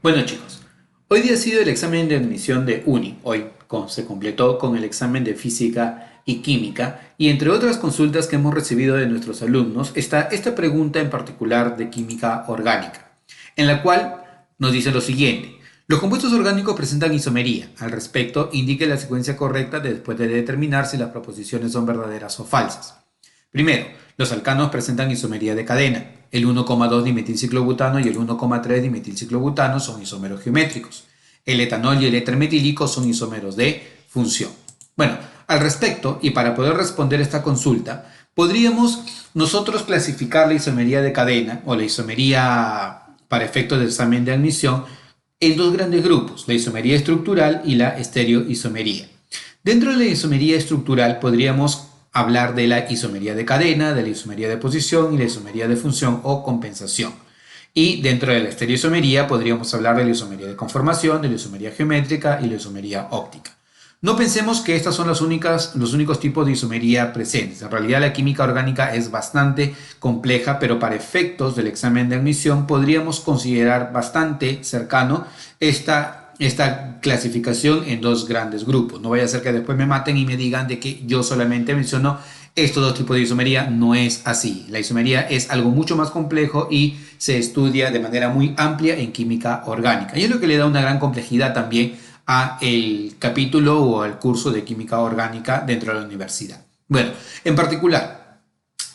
Bueno chicos, hoy día ha sido el examen de admisión de Uni. Se completó con el examen de Física y Química y entre otras consultas que hemos recibido de nuestros alumnos está esta pregunta en particular de Química Orgánica, en la cual nos dice lo siguiente. Los compuestos orgánicos presentan isomería. Al respecto, indique la secuencia correcta después de determinar si las proposiciones son verdaderas o falsas. Primero, los alcanos presentan isomería de cadena. El 1,2 dimetilciclobutano y el 1,3 dimetilciclobutano son isómeros geométricos. El etanol y el éter metílico son isómeros de función. Bueno, al respecto, y para poder responder esta consulta, podríamos nosotros clasificar la isomería de cadena o la isomería para efectos de examen de admisión en dos grandes grupos, la isomería estructural y la estereoisomería. Dentro de la isomería estructural podríamos hablar de la isomería de cadena, de la isomería de posición y la isomería de función o compensación. Y dentro de la estereoisomería podríamos hablar de la isomería de conformación, de la isomería geométrica y la isomería óptica. No pensemos que estas son los únicos tipos de isomería presentes. En realidad la química orgánica es bastante compleja, pero para efectos del examen de admisión podríamos considerar bastante cercano esta clasificación en dos grandes grupos. No vaya a ser que después me maten y me digan de que yo solamente menciono estos dos tipos de isomería. No es así. La isomería es algo mucho más complejo y se estudia de manera muy amplia en química orgánica. Y es lo que le da una gran complejidad también a el capítulo o al curso de química orgánica dentro de la universidad. Bueno, en particular,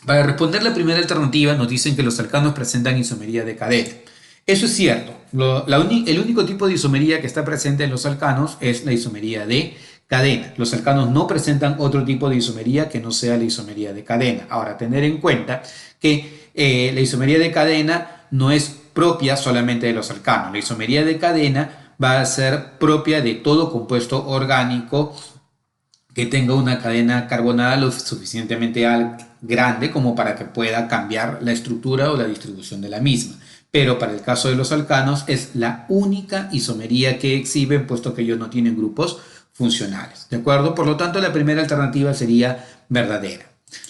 para responder la primera alternativa nos dicen que los alcanos presentan isomería de cadena. Eso es cierto. El único tipo de isomería que está presente en los alcanos es la isomería de cadena. Los alcanos no presentan otro tipo de isomería que no sea la isomería de cadena. Ahora, tener en cuenta que la isomería de cadena no es propia solamente de los alcanos. La isomería de cadena va a ser propia de todo compuesto orgánico que tenga una cadena carbonada lo suficientemente grande como para que pueda cambiar la estructura o la distribución de la misma. Pero para el caso de los alcanos es la única isomería que exhiben, puesto que ellos no tienen grupos funcionales. ¿De acuerdo? Por lo tanto, la primera alternativa sería verdadera.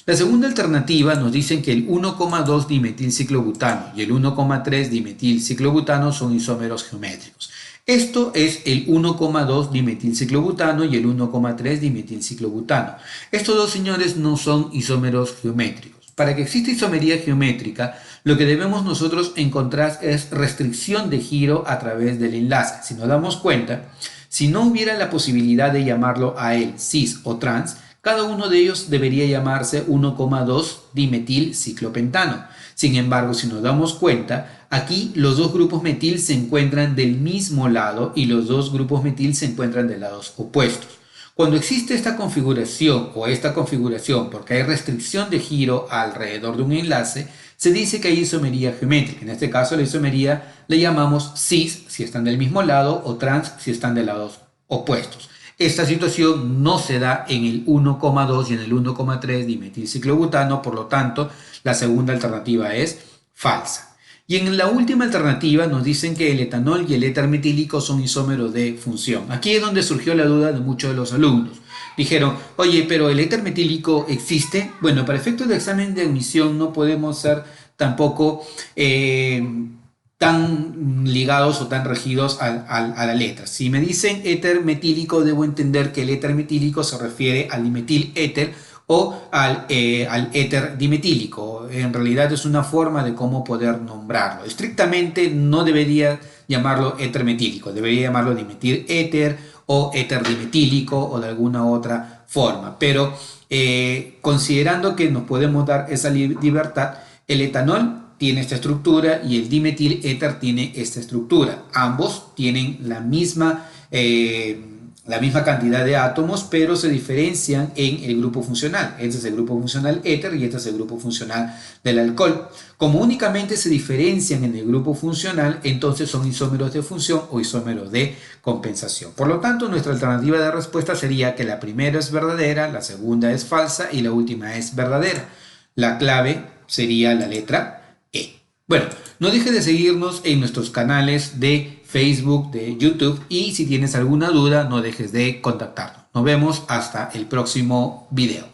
La segunda alternativa nos dicen que el 1,2 dimetilciclobutano y el 1,3 dimetilciclobutano son isómeros geométricos. Esto es el 1,2 dimetilciclobutano y el 1,3 dimetilciclobutano. Estos dos señores no son isómeros geométricos. Para que exista isomería geométrica, lo que debemos nosotros encontrar es restricción de giro a través del enlace. Si nos damos cuenta, si no hubiera la posibilidad de llamarlo a él cis o trans, cada uno de ellos debería llamarse 1,2 dimetilciclopentano. Sin embargo, si nos damos cuenta, aquí los dos grupos metil se encuentran del mismo lado y los dos grupos metil se encuentran de lados opuestos. Cuando existe esta configuración porque hay restricción de giro alrededor de un enlace, se dice que hay isomería geométrica. En este caso la isomería le llamamos cis si están del mismo lado o trans si están de lados opuestos. Esta situación no se da en el 1,2 y en el 1,3 dimetilciclobutano, por lo tanto la segunda alternativa es falsa. Y en la última alternativa nos dicen que el etanol y el éter metílico son isómeros de función. Aquí es donde surgió la duda de muchos de los alumnos. Dijeron, oye, pero ¿el éter metílico existe? Bueno, para efectos de examen de admisión no podemos ser tampoco tan ligados o tan regidos a la letra. Si me dicen éter metílico, debo entender que el éter metílico se refiere al dimetil éter o al éter dimetílico. En realidad es una forma de cómo poder nombrarlo. Estrictamente no debería llamarlo éter metílico, debería llamarlo dimetil éter o éter dimetílico o de alguna otra forma. Pero considerando que nos podemos dar esa libertad, el etanol tiene esta estructura y el dimetil éter tiene esta estructura. Ambos tienen la misma cantidad de átomos, pero se diferencian en el grupo funcional. Este es el grupo funcional éter y este es el grupo funcional del alcohol. Como únicamente se diferencian en el grupo funcional, entonces son isómeros de función o isómeros de compensación. Por lo tanto, nuestra alternativa de respuesta sería que la primera es verdadera, la segunda es falsa y la última es verdadera. La clave sería la letra E. Bueno, no dejes de seguirnos en nuestros canales de Facebook, de YouTube y si tienes alguna duda no dejes de contactarnos. Nos vemos hasta el próximo video.